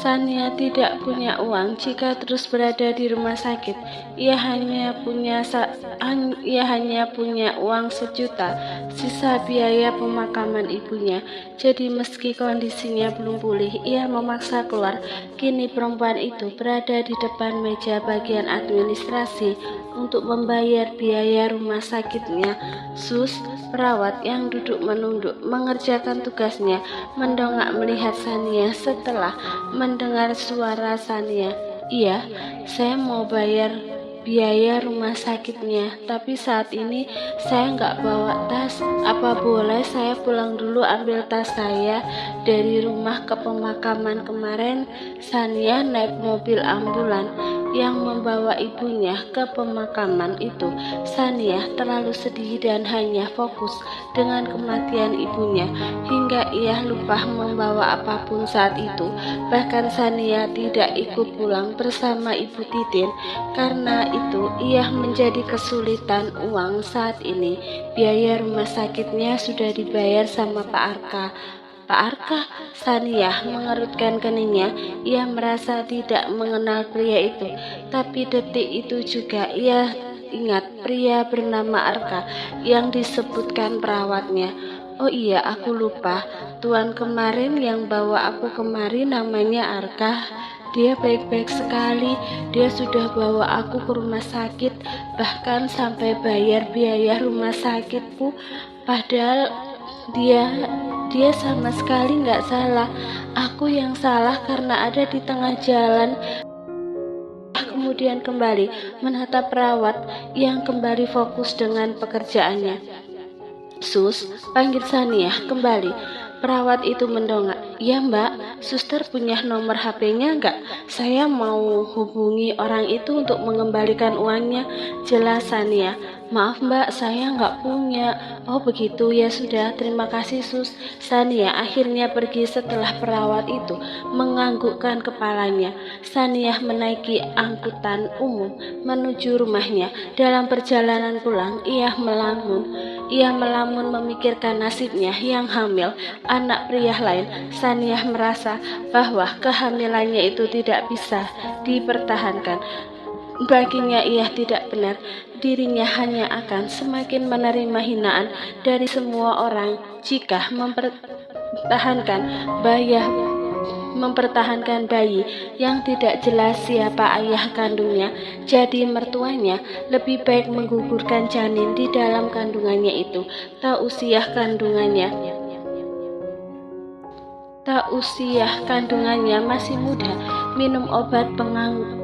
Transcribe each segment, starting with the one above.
Sania tidak punya uang jika terus berada di rumah sakit. Ia hanya punya uang 1 juta, sisa biaya pemakaman ibunya. Jadi meski kondisinya belum pulih, ia memaksa keluar. Kini perempuan itu berada di depan meja bagian administrasi untuk membayar biaya rumah sakitnya. Sus, perawat yang duduk menunduk mengerjakan tugasnya, mendongak melihat Sania setelah mendengar suara Sania. Iya, saya mau bayar biaya rumah sakitnya, tapi saat ini saya nggak bawa tas. Apa boleh saya pulang dulu ambil tas saya dari rumah ke pemakaman kemarin? Sania naik mobil ambulan yang membawa ibunya ke pemakaman itu. Sania terlalu sedih dan hanya fokus dengan kematian ibunya hingga ia lupa membawa apapun saat itu. Bahkan Sania tidak ikut pulang bersama Ibu Titin. Karena itu ia menjadi kesulitan uang saat ini. Biaya rumah sakitnya sudah dibayar sama Pak Arka. Pak Arka, Sania mengerutkan keningnya. Ia merasa tidak mengenal pria itu, tapi detik itu juga ia ingat pria bernama Arka yang disebutkan perawatnya. Oh iya, aku lupa. Tuan kemarin yang bawa aku kemari namanya Arka. Dia baik-baik sekali. Dia sudah bawa aku ke rumah sakit, bahkan sampai bayar biaya rumah sakitku. Padahal dia sama sekali nggak salah. Aku yang salah karena ada di tengah jalan. Kemudian kembali menatap perawat yang kembali fokus dengan pekerjaannya. Sus, panggil Sania kembali. Perawat itu mendongak. Ya mbak, suster punya nomor HP-nya enggak? Saya mau hubungi orang itu untuk mengembalikan uangnya. Jelas Sania. Maaf mbak, saya enggak punya. Oh begitu, ya sudah, terima kasih sus. Sania akhirnya pergi setelah perawat itu menganggukkan kepalanya. Sania menaiki angkutan umum menuju rumahnya. Dalam perjalanan pulang, ia melamun memikirkan nasibnya yang hamil anak pria lain. Sania merasa bahwa kehamilannya itu tidak bisa dipertahankan. Baginya ia tidak benar. Dirinya hanya akan semakin menerima hinaan dari semua orang jika mempertahankan bayi yang tidak jelas siapa ayah kandungnya. Jadi mertuanya lebih baik menggugurkan janin di dalam kandungannya itu. Tak usia kandungannya masih muda. Minum obat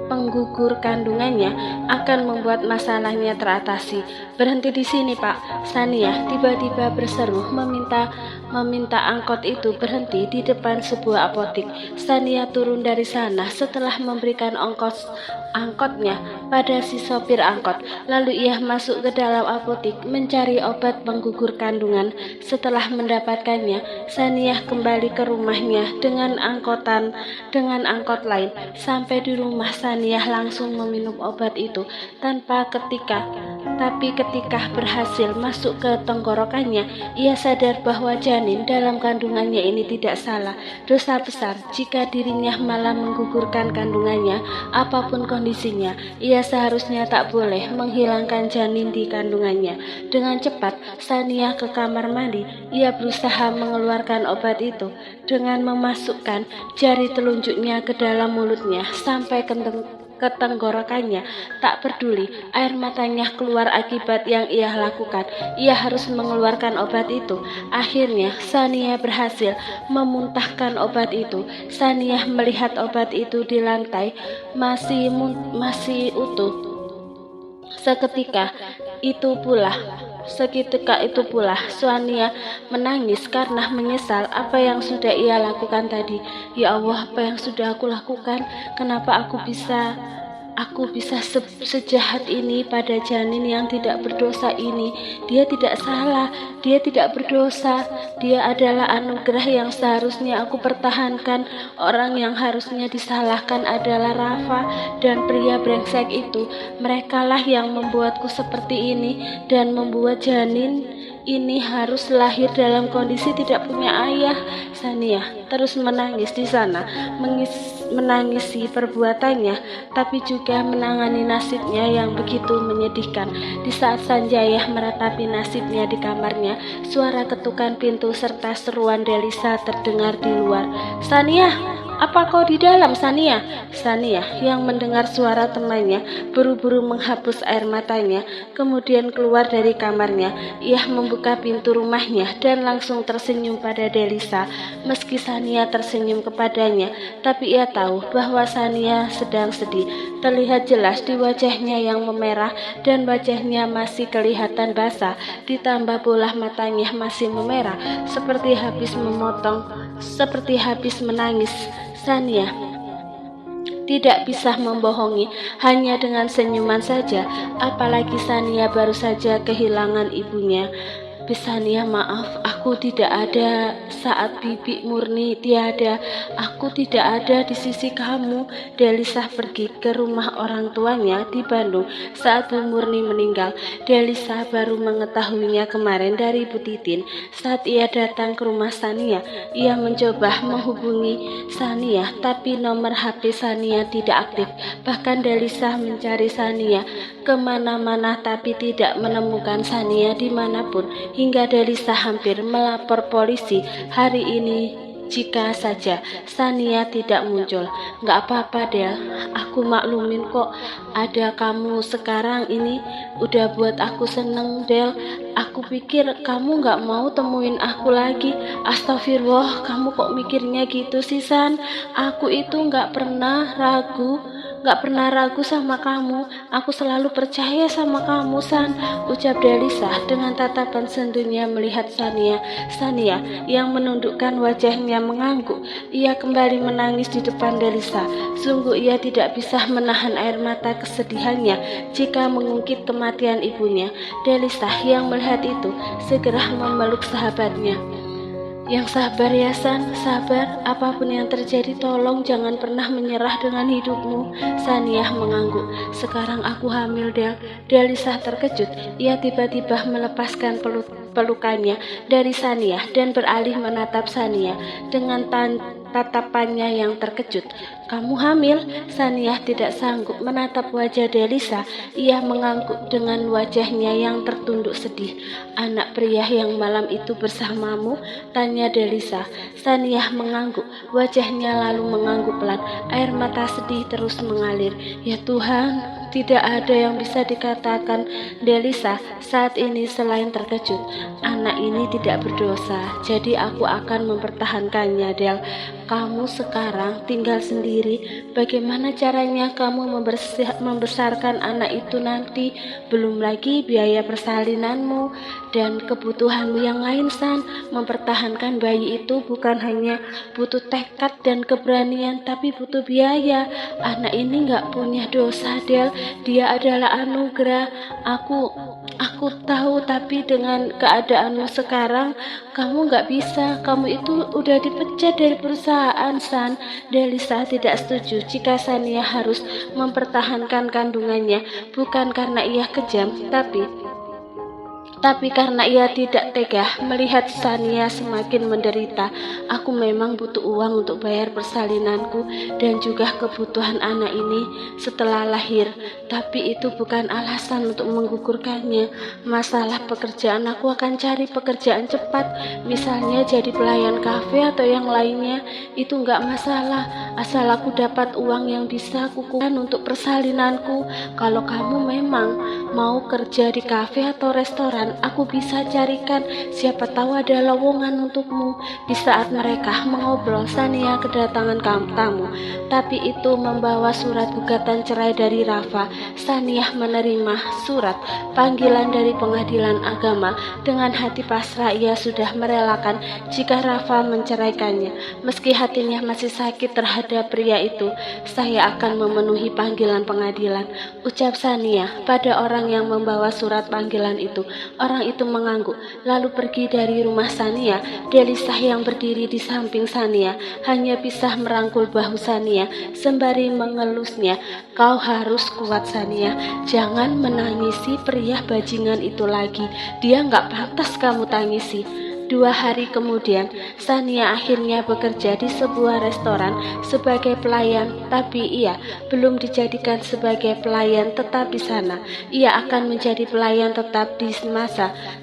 penggugur kandungannya akan membuat masalahnya teratasi. Berhenti di sini, Pak. Sania tiba-tiba berseru meminta angkot itu berhenti di depan sebuah apotik. Sania turun dari sana setelah memberikan angkotnya pada si sopir angkot. Lalu ia masuk ke dalam apotik mencari obat penggugur kandungan. Setelah mendapatkannya, Sania kembali ke rumahnya dengan angkot lain. Sampai di rumah, Sania langsung meminum obat itu tapi ketika berhasil masuk ke tenggorokannya, ia sadar bahwa janin dalam kandungannya ini tidak salah. Dosa besar jika dirinya malah menggugurkan kandungannya. Apapun kondisinya, ia seharusnya tak boleh menghilangkan janin di kandungannya. Dengan cepat, Sania ke kamar mandi. Ia berusaha mengeluarkan obat itu dengan memasukkan jari telunjuknya ke dalam mulutnya sampai ke tenggorokannya. Tak peduli air matanya keluar akibat yang ia lakukan, ia harus mengeluarkan obat itu. Akhirnya Sania berhasil memuntahkan obat itu. Sania melihat obat itu di lantai masih utuh. Seketika itu pula Sania menangis karena menyesal apa yang sudah ia lakukan tadi. Ya Allah, apa yang sudah aku lakukan? Kenapa aku bisa sejahat ini pada janin yang tidak berdosa ini? Dia tidak salah, dia tidak berdosa. Dia adalah anugerah yang seharusnya aku pertahankan. Orang yang harusnya disalahkan adalah Rafa dan pria brengsek itu. Merekalah yang membuatku seperti ini dan membuat janin ini harus lahir dalam kondisi tidak punya ayah. Sania terus menangis di sana, menangisi perbuatannya, tapi juga menangani nasibnya yang begitu menyedihkan. Di saat Sanjaya meratapi nasibnya di kamarnya, suara ketukan pintu serta seruan Delisa terdengar di luar. Sania, apa kau di dalam, Sania? Sania yang mendengar suara temannya buru-buru menghapus air matanya, kemudian keluar dari kamarnya. Ia membuka pintu rumahnya dan langsung tersenyum pada Delisa. Meski Sania tersenyum kepadanya, tapi ia tahu bahwa Sania sedang sedih. Terlihat jelas di wajahnya yang memerah dan wajahnya masih kelihatan basah, ditambah bola matanya masih memerah, seperti habis menangis. Sania tidak bisa membohongi hanya dengan senyuman saja, apalagi Sania baru saja kehilangan ibunya. Sania, maaf, aku tidak ada saat Bibi Murni tiada. Aku tidak ada di sisi kamu. Delisa pergi ke rumah orang tuanya di Bandung saat Bu Murni meninggal. Delisa baru mengetahuinya kemarin dari Bu Titin. Saat ia datang ke rumah Sania, ia mencoba menghubungi Sania, tapi nomor HP Sania tidak aktif. Bahkan Delisa mencari Sania kemana-mana tapi tidak menemukan Sania dimanapun, hingga Delisa hampir melapor polisi hari ini jika saja Sania tidak muncul. Nggak apa-apa Del, aku maklumin kok. Ada kamu sekarang ini udah buat aku seneng Del. Aku pikir kamu nggak mau temuin aku lagi. Astagfirullah, kamu kok mikirnya gitu sih San? Aku itu nggak pernah ragu sama kamu. Aku selalu percaya sama kamu, San, ucap Delisa dengan tatapan sendunya melihat Sania. Sania yang menundukkan wajahnya mengangguk. Ia kembali menangis di depan Delisa. Sungguh ia tidak bisa menahan air mata kesedihannya jika mengungkit kematian ibunya. Delisa yang melihat itu segera memeluk sahabatnya. Yang sabar ya San, sabar. Apapun yang terjadi tolong jangan pernah menyerah dengan hidupmu. Sania mengangguk. Sekarang aku hamil Del. Delisa terkejut. Ia tiba-tiba melepaskan pelukannya dari Sania dan beralih menatap Sania dengan tatapannya yang terkejut. Kamu hamil? Sania tidak sanggup menatap wajah Delisa. Ia mengangguk dengan wajahnya yang tertunduk sedih. Anak pria yang malam itu bersamamu? Tanya Delisa. Sania mengangguk. Wajahnya lalu mengangguk pelan. Air mata sedih terus mengalir. Ya Tuhan, tidak ada yang bisa dikatakan Delisa saat ini selain terkejut. Anak ini tidak berdosa, jadi aku akan mempertahankannya Del. Kamu sekarang tinggal sendiri. Bagaimana caranya kamu membesarkan anak itu nanti? Belum lagi biaya persalinanmu dan kebutuhanmu yang lain San. Mempertahankan bayi itu bukan hanya butuh tekad dan keberanian, tapi butuh biaya. Anak ini gak punya dosa Del. Dia adalah anugerah. Aku tahu, tapi dengan keadaanmu sekarang kamu gak bisa. Kamu itu udah dipecat dari perusahaan San. Delisa tidak setuju jika Sania harus mempertahankan kandungannya, bukan karena ia kejam, tapi karena ia tidak tega melihat Sania semakin menderita. Aku memang butuh uang untuk bayar persalinanku dan juga kebutuhan anak ini setelah lahir, tapi itu bukan alasan untuk menggugurkannya. Masalah pekerjaan, aku akan cari pekerjaan cepat, misalnya jadi pelayan kafe atau yang lainnya. Itu enggak masalah, asal aku dapat uang yang bisa kukumpulkan untuk persalinanku. Kalau kamu memang mau kerja di kafe atau restoran, aku bisa carikan. Siapa tahu ada lowongan untukmu. Di saat mereka mengobrol, Sania kedatangan tamu, tapi itu membawa surat gugatan cerai dari Rafa. Sania menerima surat panggilan dari pengadilan agama. Dengan hati pasrah ia sudah merelakan jika Rafa menceraikannya. Meski hatinya masih sakit terhadap pria itu, saya akan memenuhi panggilan pengadilan, ucap Sania pada orang yang membawa surat panggilan itu. Orang itu mengangguk, lalu pergi dari rumah Sania. Delisa yang berdiri di samping Sania hanya bisa merangkul bahu Sania sembari mengelusnya. nafasnya. Kau harus kuat Sania, jangan menangisi pria bajingan itu lagi. Dia nggak pantas kamu tangisi. 2 hari kemudian, Sania akhirnya bekerja di sebuah restoran sebagai pelayan, tapi ia belum dijadikan sebagai pelayan tetap di sana. Ia akan menjadi pelayan tetap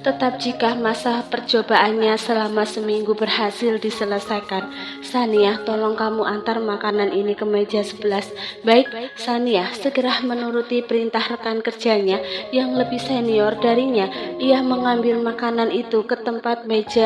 tetap jika masa percobaannya selama seminggu berhasil diselesaikan. Sania, tolong kamu antar makanan ini ke meja 11. Baik, Sania segera menuruti perintah rekan kerjanya yang lebih senior darinya. Ia mengambil makanan itu ke meja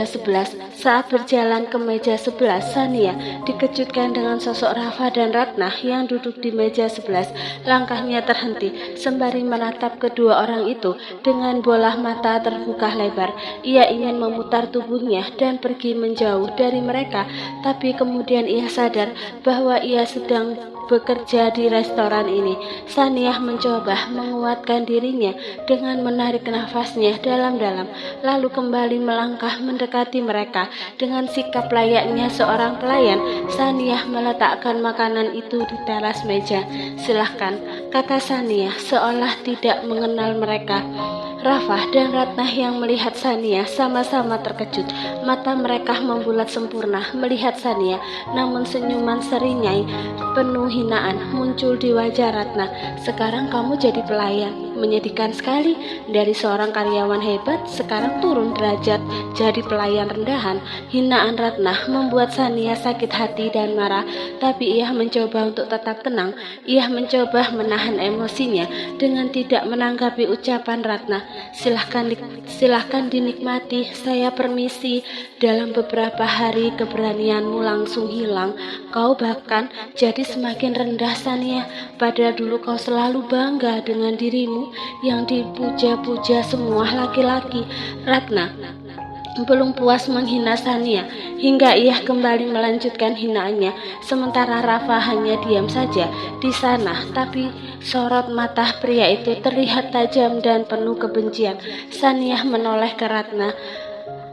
11. Saat berjalan ke meja 11, Sania dikejutkan dengan sosok Rafa dan Ratna yang duduk di meja 11. Langkahnya terhenti sembari menatap kedua orang itu dengan bola mata terbuka lebar. Ia ingin memutar tubuhnya dan pergi menjauh dari mereka, tapi kemudian ia sadar bahwa ia sedang bekerja di restoran ini. Sania mencoba menguatkan dirinya dengan menarik nafasnya dalam-dalam, lalu kembali melangkah mendekati mereka. Dengan sikap layaknya seorang pelayan, Sania meletakkan makanan itu di teras meja. Silahkan, kata Sania seolah tidak mengenal mereka. Rafa dan Ratna yang melihat Sania sama-sama terkejut. Mata mereka membulat sempurna melihat Sania, namun senyuman seringai penuh hinaan muncul di wajah Ratna. Sekarang kamu jadi pelayan. Menyedihkan sekali, dari seorang karyawan hebat sekarang turun derajat jadi pelayan rendahan. Hinaan Ratna membuat Sania sakit hati dan marah, tapi ia mencoba untuk tetap tenang. Ia mencoba menahan emosinya dengan tidak menanggapi ucapan Ratna. Silahkan dinikmati, saya permisi. Dalam beberapa hari keberanianmu langsung hilang. Kau bahkan jadi semakin rendah Sania. Padahal dulu kau selalu bangga dengan dirimu yang dipuja-puja semua laki-laki. Ratna belum puas menghina Sania hingga ia kembali melanjutkan hinaannya, sementara Rafa hanya diam saja di sana, tapi sorot mata pria itu terlihat tajam dan penuh kebencian. Sania menoleh ke Ratna.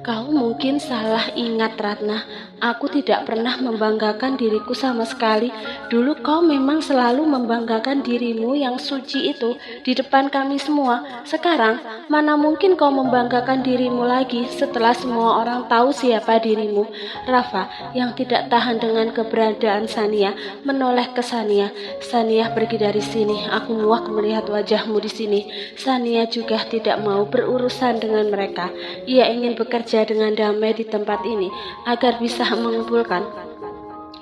Kau mungkin salah ingat Ratna, aku tidak pernah membanggakan diriku sama sekali. Dulu kau memang selalu membanggakan dirimu yang suci itu di depan kami semua. Sekarang, mana mungkin kau membanggakan dirimu lagi setelah semua orang tahu siapa dirimu. Rafa yang tidak tahan dengan keberadaan Sania menoleh ke Sania. Sania, pergi dari sini, aku muak melihat wajahmu di sini. Sania juga tidak mau berurusan dengan mereka. Ia ingin bekerja dengan damai di tempat ini agar bisa mengumpulkan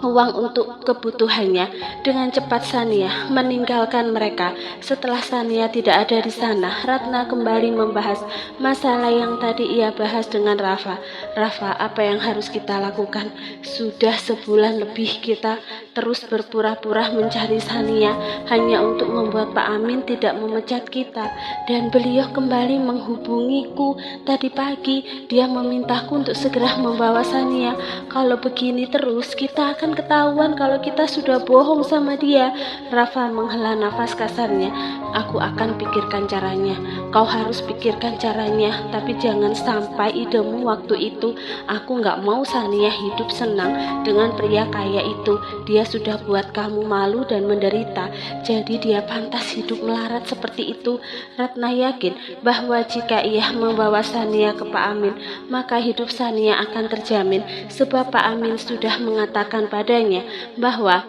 uang untuk kebutuhannya. Dengan cepat Sania meninggalkan mereka. Setelah Sania tidak ada di sana, Ratna kembali membahas masalah yang tadi ia bahas dengan Rafa. Rafa, apa yang harus kita lakukan? Sudah sebulan lebih kita terus berpura-pura mencari Sania hanya untuk membuat Pak Amin tidak memecat kita. Dan beliau kembali menghubungiku tadi pagi. Dia memintaku untuk segera membawa Sania. Kalau begini terus, kita akan ketahuan kalau kita sudah bohong sama dia. Rafa menghela nafas kasarnya. Aku akan pikirkan caranya. Kau harus pikirkan caranya, tapi jangan sampai idemu waktu itu. Aku gak mau Sania hidup senang dengan pria kaya itu. Dia sudah buat kamu malu dan menderita, jadi dia pantas hidup melarat seperti itu. Ratna yakin bahwa jika ia membawa Sania ke Pak Amin, maka hidup Sania akan terjamin, sebab Pak Amin sudah mengatakan padanya bahwa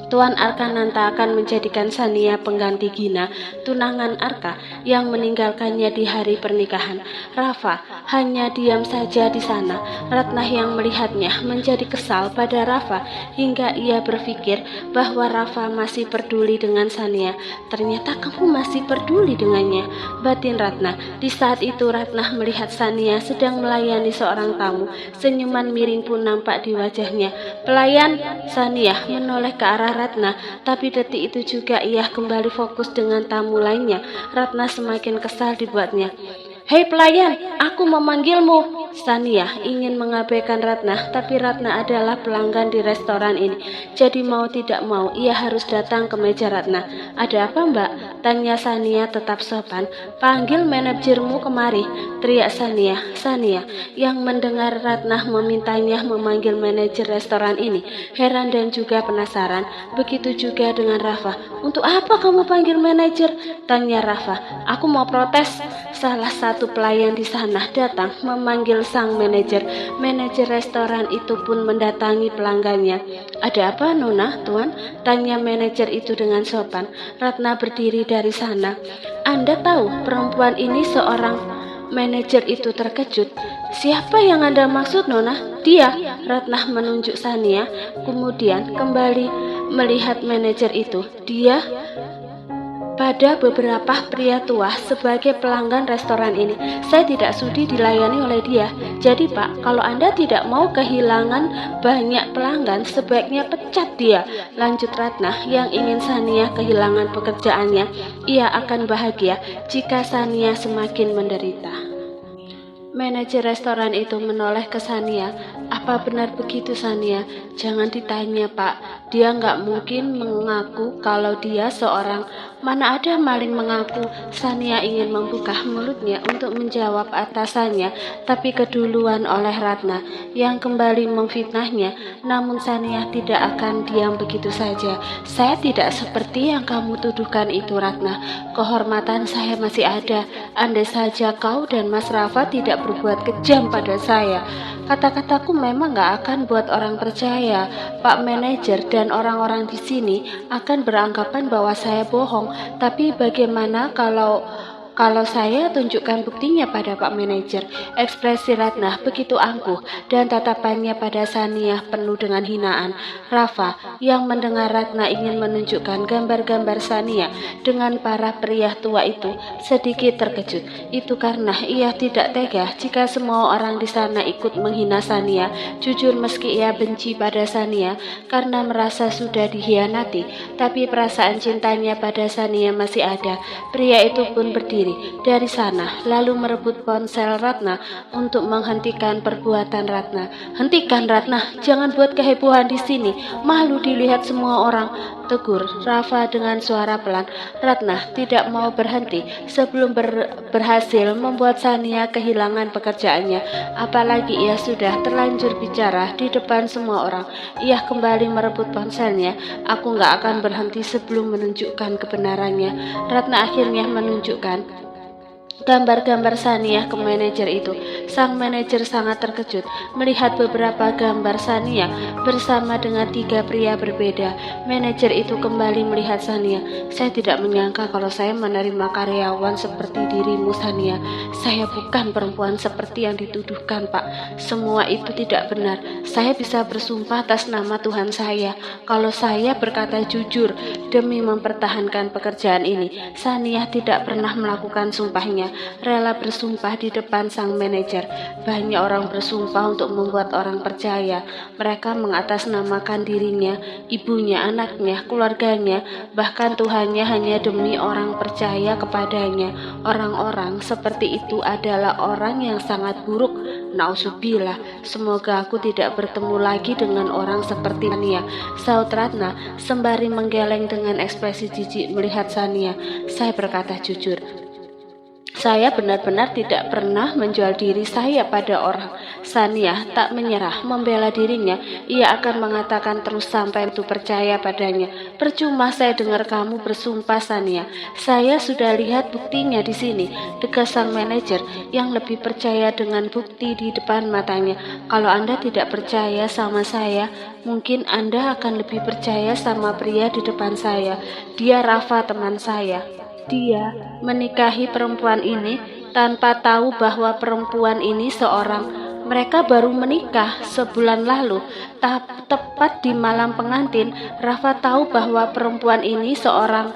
Tuan Arkananta akan menjadikan Sania pengganti Gina, tunangan Arka yang meninggalkannya di hari pernikahan. Rafa hanya diam saja di sana. Ratna yang melihatnya menjadi kesal pada Rafa hingga ia berpikir bahwa Rafa masih peduli dengan Sania. Ternyata kamu masih peduli dengannya, batin Ratna. Di saat itu Ratna melihat Sania sedang melayani seorang tamu. Senyuman miring pun nampak di wajahnya. Pelayan, Sania menoleh ke arah Ratna, tapi detik itu juga ia kembali fokus dengan tamu lainnya. Ratna semakin kesal dibuatnya. Hei pelayan, aku memanggilmu. Sania ingin mengabaikan Ratna, tapi Ratna adalah pelanggan di restoran ini. Jadi mau tidak mau, ia harus datang ke meja Ratna. "Ada apa, Mbak?" tanya Sania tetap sopan. "Panggil manajermu kemari," teriak Sania. Sania yang mendengar Ratna memintanya memanggil manajer restoran ini, heran dan juga penasaran. Begitu juga dengan Rafa. "Untuk apa kamu panggil manajer?" tanya Rafa. "Aku mau protes." Salah satu pelayan di sana datang memanggil sang manajer. Manajer restoran itu pun mendatangi pelanggannya. "Ada apa, Nona, Tuan?" tanya manajer itu dengan sopan. Ratna berdiri dari sana. "Anda tahu perempuan ini seorang..." Manajer itu terkejut. "Siapa yang Anda maksud, Nona?" "Dia," Ratna menunjuk Sania. Kemudian kembali melihat manajer itu. "Dia pada beberapa pria tua sebagai pelanggan restoran ini. Saya tidak sudi dilayani oleh dia. Jadi Pak, kalau Anda tidak mau kehilangan banyak pelanggan, sebaiknya pecat dia," lanjut Ratna yang ingin Sania kehilangan pekerjaannya. Ia akan bahagia jika Sania semakin menderita. Manajer restoran itu menoleh ke Sania. "Apa benar begitu, Sania?" "Jangan ditanya, Pak. Dia nggak mungkin mengaku kalau dia seorang..." "Mana ada maling mengaku." Sania ingin membuka mulutnya untuk menjawab atasannya, tapi keduluan oleh Ratna yang kembali memfitnahnya. Namun Sania tidak akan diam begitu saja. "Saya tidak seperti yang kamu tuduhkan itu, Ratna. Kehormatan saya masih ada. Andai saja kau dan Mas Rafa tidak berbuat kejam pada saya, kata-kataku memang gak akan buat orang percaya. Pak manajer dan orang-orang di sini akan beranggapan bahwa saya bohong. Tapi bagaimana kalau saya tunjukkan buktinya pada Pak manajer?" Ekspresi Ratna begitu angkuh dan tatapannya pada Sania penuh dengan hinaan. Rafa yang mendengar Ratna ingin menunjukkan gambar-gambar Sania dengan para pria tua itu sedikit terkejut. Itu karena ia tidak tega jika semua orang di sana ikut menghina Sania. Jujur meski ia benci pada Sania karena merasa sudah dihianati, tapi perasaan cintanya pada Sania masih ada. Pria itu pun berdiri dari sana lalu merebut ponsel Ratna untuk menghentikan perbuatan Ratna. "Hentikan, Ratna, jangan buat kehebohan di sini. Malu dilihat semua orang," tegur Rafa dengan suara pelan. Ratna tidak mau berhenti sebelum berhasil membuat Sania kehilangan pekerjaannya. Apalagi ia sudah terlanjur bicara di depan semua orang. Ia kembali merebut ponselnya. "Aku gak akan berhenti sebelum menunjukkan kebenarannya." Ratna akhirnya menunjukkan gambar-gambar Sania ke manajer itu. Sang manajer sangat terkejut melihat beberapa gambar Sania bersama dengan 3 pria berbeda. Manajer itu kembali melihat Sania. "Saya tidak menyangka kalau saya menerima karyawan seperti dirimu, Sania. Saya bukan perempuan seperti yang dituduhkan, Pak. Semua itu tidak benar. Saya bisa bersumpah atas nama Tuhan saya kalau saya berkata jujur demi mempertahankan pekerjaan ini." Sania tidak pernah melakukan sumpahnya, rela bersumpah di depan sang manajer. Banyak orang bersumpah untuk membuat orang percaya. Mereka mengatasnamakan dirinya, ibunya, anaknya, keluarganya, bahkan Tuhannya hanya demi orang percaya kepadanya. Orang-orang seperti itu adalah orang yang sangat buruk. Nauzubillah, semoga aku tidak bertemu lagi dengan orang seperti Sania, saut Ratna sembari menggeleng dengan ekspresi jijik melihat Sania. "Saya berkata jujur. Saya benar-benar tidak pernah menjual diri saya pada orang." Sania tak menyerah membela dirinya. Ia akan mengatakan terus sampai itu percaya padanya. "Percuma saya dengar kamu bersumpah, Sania. Saya sudah lihat buktinya di sini," tegas sang manajer yang lebih percaya dengan bukti di depan matanya. "Kalau Anda tidak percaya sama saya, mungkin Anda akan lebih percaya sama pria di depan saya. Dia Rafa, teman saya. Dia menikahi perempuan ini tanpa tahu bahwa perempuan ini seorang..." Mereka baru menikah sebulan lalu. Tepat di malam pengantin, Rafa tahu bahwa perempuan ini seorang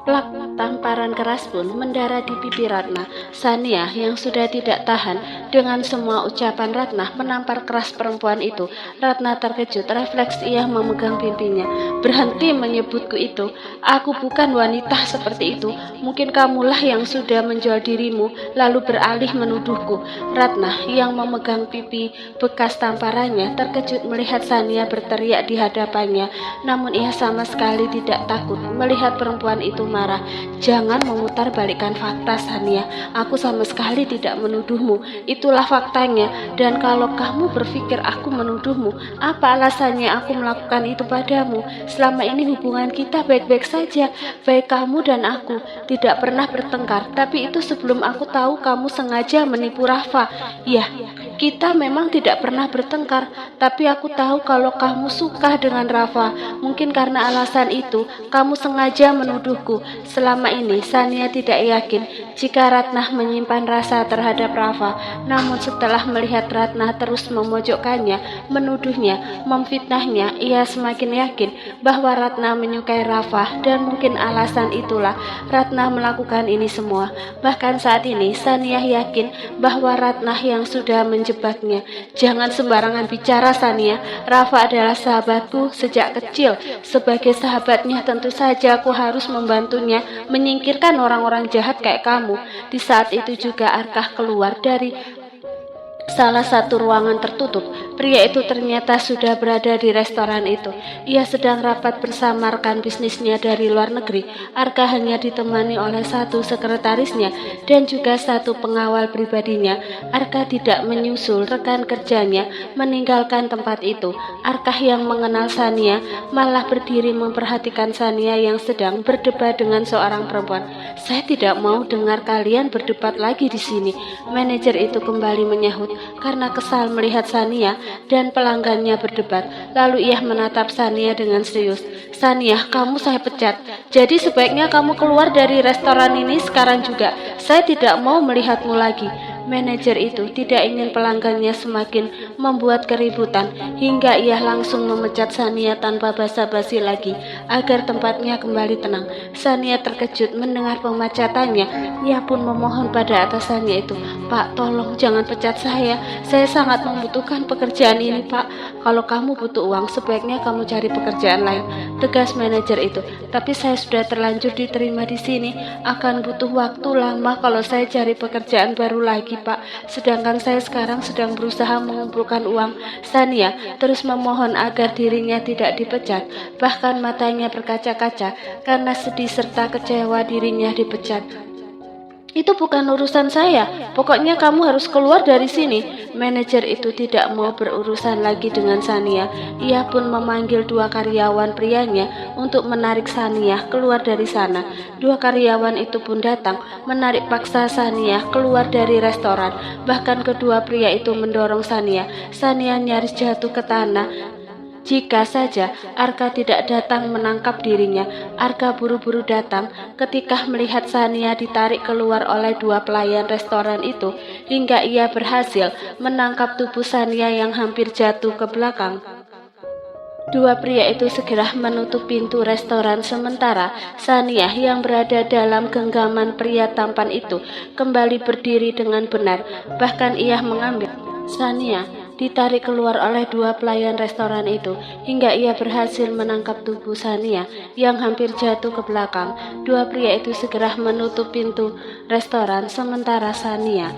Plak, tamparan keras pun mendarat di pipi Ratna. Sania yang sudah tidak tahan dengan semua ucapan Ratna menampar keras perempuan itu. Ratna terkejut, refleks ia memegang pipinya. Berhenti menyebutku itu. Aku bukan wanita seperti itu. Mungkin kamulah yang sudah menjual dirimu lalu beralih menuduhku. Ratna yang memegang pipi bekas tamparannya terkejut melihat Sania berteriak di hadapannya. Namun ia sama sekali tidak takut melihat perempuan itu marah. Jangan memutarbalikkan fakta, Sania. Aku sama sekali tidak menuduhmu. Itulah faktanya. Dan kalau kamu berpikir aku menuduhmu, apa alasannya aku melakukan itu padamu? Selama ini hubungan kita baik-baik saja. Baik kamu dan aku tidak pernah bertengkar. Tapi itu sebelum aku tahu kamu sengaja menipu Rafa. Ya, kita memang tidak pernah bertengkar. Tapi aku tahu kalau kamu suka dengan Rafa. Mungkin karena alasan itu kamu sengaja menuduhku. Selama ini Sania tidak yakin jika Ratna menyimpan rasa terhadap Rafa. Namun setelah melihat Ratna terus memojokkannya, menuduhnya, memfitnahnya, ia semakin yakin bahwa Ratna menyukai Rafa. Dan mungkin alasan itulah Ratna melakukan ini semua. Bahkan saat ini Sania yakin bahwa Ratna yang sudah menjebaknya. Jangan sembarangan bicara, Sania. Rafa adalah sahabatku sejak kecil. Sebagai sahabatnya tentu saja aku harus membantunya menyingkirkan orang-orang jahat kayak kamu. Di saat itu juga Arkah keluar dari salah satu ruangan tertutup. Pria itu ternyata sudah berada di restoran itu. Ia sedang rapat bersama rekan bisnisnya dari luar negeri. Arka hanya ditemani oleh satu sekretarisnya dan juga satu pengawal pribadinya. Arka tidak menyusul rekan kerjanya meninggalkan tempat itu. Arka yang mengenal Sania malah berdiri memperhatikan Sania yang sedang berdebat dengan seorang perempuan. Saya tidak mau dengar kalian berdebat lagi di sini. Manajer itu kembali menyahut karena kesal melihat Sania dan pelanggannya berdebat. Lalu ia menatap Sania dengan serius. Sania, kamu saya pecat. Jadi sebaiknya kamu keluar dari restoran ini sekarang juga. Saya tidak mau melihatmu lagi. Manajer itu tidak ingin pelanggannya semakin membuat keributan hingga ia langsung memecat Sania tanpa basa-basi lagi agar tempatnya kembali tenang. Sania terkejut mendengar pemecatannya. Ia pun memohon pada atasannya itu, Pak, tolong jangan pecat saya. Saya sangat membutuhkan pekerjaan ini, Pak. Kalau kamu butuh uang, sebaiknya kamu cari pekerjaan lain, tegas manajer itu. Tapi saya sudah terlanjur diterima di sini. Akan butuh waktu lama kalau saya cari pekerjaan baru lagi, Pak. Sedangkan saya sekarang sedang berusaha mengumpulkan uang. Sania terus memohon agar dirinya tidak dipecat. Bahkan matanya berkaca-kaca karena sedih serta kecewa dirinya dipecat. Itu bukan urusan saya. Pokoknya kamu harus keluar dari sini. Manajer itu tidak mau berurusan lagi dengan Sania. Ia pun memanggil dua karyawan prianya untuk menarik Sania keluar dari sana. Dua karyawan itu pun datang menarik paksa Sania keluar dari restoran. Bahkan kedua pria itu mendorong Sania. Sania nyaris jatuh ke tanah. Jika saja Arka tidak datang menangkap dirinya. Arka buru-buru datang ketika melihat Sania ditarik keluar oleh dua pelayan restoran itu hingga ia berhasil menangkap tubuh Sania yang hampir jatuh ke belakang. Dua pria itu segera menutup pintu restoran sementara Sania yang berada dalam genggaman pria tampan itu kembali berdiri dengan benar. Bahkan ia mengambil Sania ditarik keluar oleh dua pelayan restoran itu hingga ia berhasil menangkap tubuh Sania yang hampir jatuh ke belakang. Dua pria itu segera menutup pintu restoran sementara Sania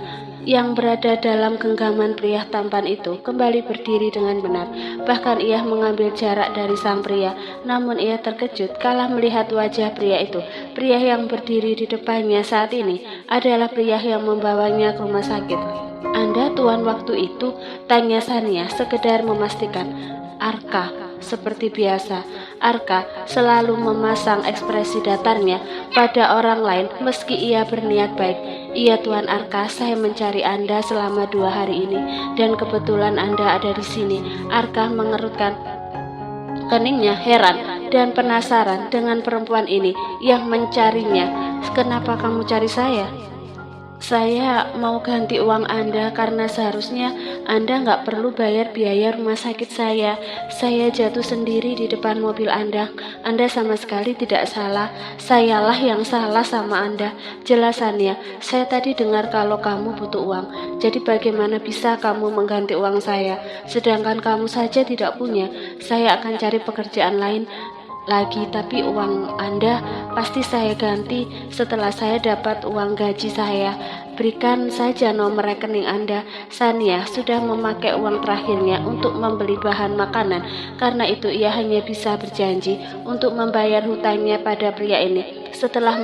yang berada dalam genggaman pria tampan itu kembali berdiri dengan benar. Bahkan ia mengambil jarak dari sang pria. Namun ia terkejut kala melihat wajah pria itu. Pria yang berdiri di depannya saat ini adalah pria yang membawanya ke rumah sakit. Anda tuan waktu itu? Tanya Sania sekedar memastikan. Arka, seperti biasa. Arka selalu memasang ekspresi datarnya pada orang lain meski ia berniat baik. Iya Tuan Arka, saya mencari Anda selama 2 hari ini dan kebetulan Anda ada di sini. Arka mengerutkan keningnya heran dan penasaran dengan perempuan ini yang mencarinya. Kenapa kamu cari saya? Saya mau ganti uang Anda karena seharusnya Anda nggak perlu bayar biaya rumah sakit saya. Saya jatuh sendiri di depan mobil Anda. Anda sama sekali tidak salah. Sayalah yang salah sama Anda. Jelasannya, saya tadi dengar kalau kamu butuh uang. Jadi bagaimana bisa kamu mengganti uang saya? Sedangkan kamu saja tidak punya. Saya akan cari pekerjaan lain lagi, tapi uang Anda pasti saya ganti setelah saya dapat uang gaji saya. Berikan saja nomor rekening Anda. Sania sudah memakai uang terakhirnya untuk membeli bahan makanan. Karena itu ia hanya bisa berjanji untuk membayar hutangnya pada pria ini setelah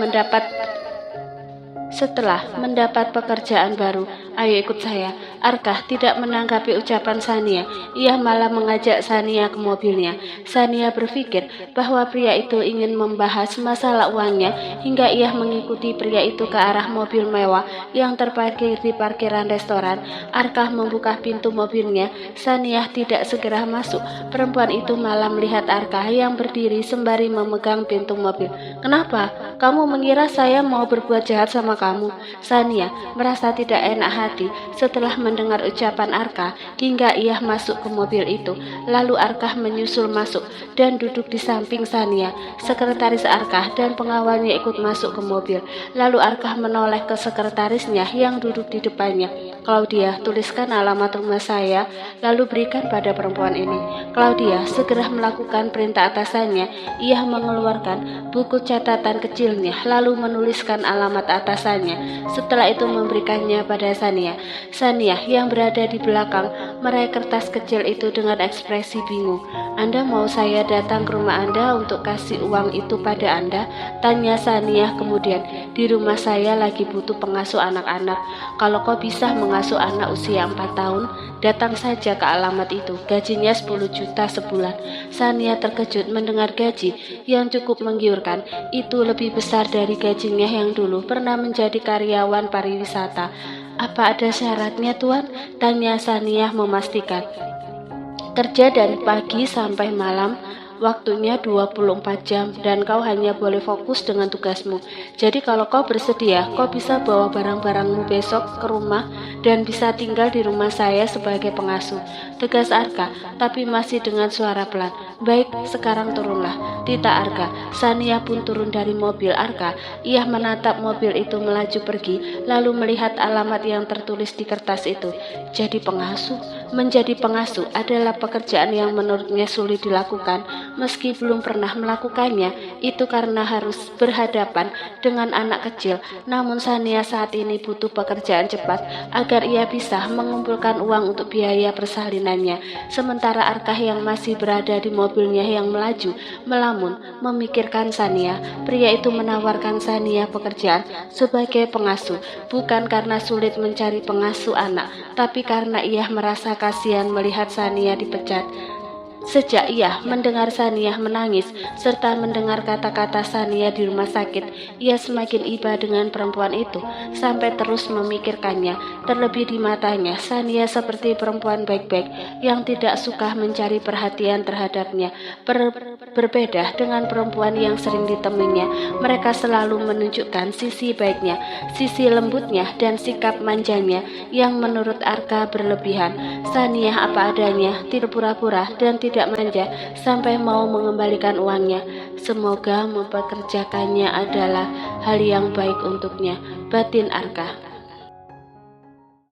mendapat pekerjaan baru. Ayo ikut saya. Arkah tidak menanggapi ucapan Sania. Ia malah mengajak Sania ke mobilnya. Sania berpikir bahwa pria itu ingin membahas masalah uangnya hingga ia mengikuti pria itu ke arah mobil mewah yang terparkir di parkiran restoran. Arkah membuka pintu mobilnya. Sania tidak segera masuk. Perempuan itu malah melihat Arkah yang berdiri sembari memegang pintu mobil. Kenapa? Kamu mengira saya mau berbuat jahat sama kamu? Sania merasa tidak enak hati setelah mendengar ucapan Arkah hingga ia masuk ke mobil itu. Lalu Arkah menyusul masuk dan duduk di samping Sania. Sekretaris Arkah dan pengawalnya ikut masuk ke mobil. Lalu Arkah menoleh ke sekretarisnya yang duduk di depannya. Claudia, tuliskan alamat rumah saya, lalu berikan pada perempuan ini. Claudia segera melakukan perintah atasannya. Ia mengeluarkan buku catatan kecilnya, lalu menuliskan alamat atasannya. Setelah itu memberikannya pada Sania. Sania yang berada di belakang meraih kertas kecil itu dengan ekspresi bingung. Anda mau saya datang ke rumah Anda untuk kasih uang itu pada Anda? Tanya Sania kemudian. Di rumah saya lagi butuh pengasuh anak-anak. Kalau kau bisa mengasuh anak usia 4 tahun, datang saja ke alamat itu. Gajinya 10 juta sebulan. Sania terkejut mendengar gaji yang cukup menggiurkan. Itu lebih besar dari gajinya yang dulu pernah menjadi karyawan pariwisata. Apa ada syaratnya, Tuan? Tanya Sania memastikan. Kerja dari pagi sampai malam, waktunya 24 jam dan kau hanya boleh fokus dengan tugasmu. Jadi kalau kau bersedia, kau bisa bawa barang-barangmu besok ke rumah dan bisa tinggal di rumah saya sebagai pengasuh. Tegas Arka, tapi masih dengan suara pelan. Baik, sekarang turunlah. Tita Arka. Sania pun turun dari mobil Arka. Ia menatap mobil itu melaju pergi, lalu melihat alamat yang tertulis di kertas itu. Jadi pengasuh. Menjadi pengasuh adalah pekerjaan yang menurutnya sulit dilakukan. Meski belum pernah melakukannya, itu karena harus berhadapan dengan anak kecil. Namun Sania saat ini butuh pekerjaan cepat agar ia bisa mengumpulkan uang untuk biaya persalinannya. Sementara Arkah yang masih berada di mobilnya yang melaju, melamun, memikirkan Sania. Pria itu menawarkan Sania pekerjaan sebagai pengasuh, bukan karena sulit mencari pengasuh anak, tapi karena ia merasa kasihan melihat Sania dipecat. Sejak ia mendengar Sania menangis serta mendengar kata-kata Sania di rumah sakit, ia semakin iba dengan perempuan itu sampai terus memikirkannya. Terlebih di matanya, Sania seperti perempuan baik-baik yang tidak suka mencari perhatian terhadapnya. Berbeda dengan perempuan yang sering ditemuinya, mereka selalu menunjukkan sisi baiknya, sisi lembutnya dan sikap manjanya yang menurut Arka berlebihan. Sania apa adanya, tidak pura-pura dan tidak manja sampai mau mengembalikan uangnya. Semoga mempekerjakannya adalah hal yang baik untuknya, batin Arka.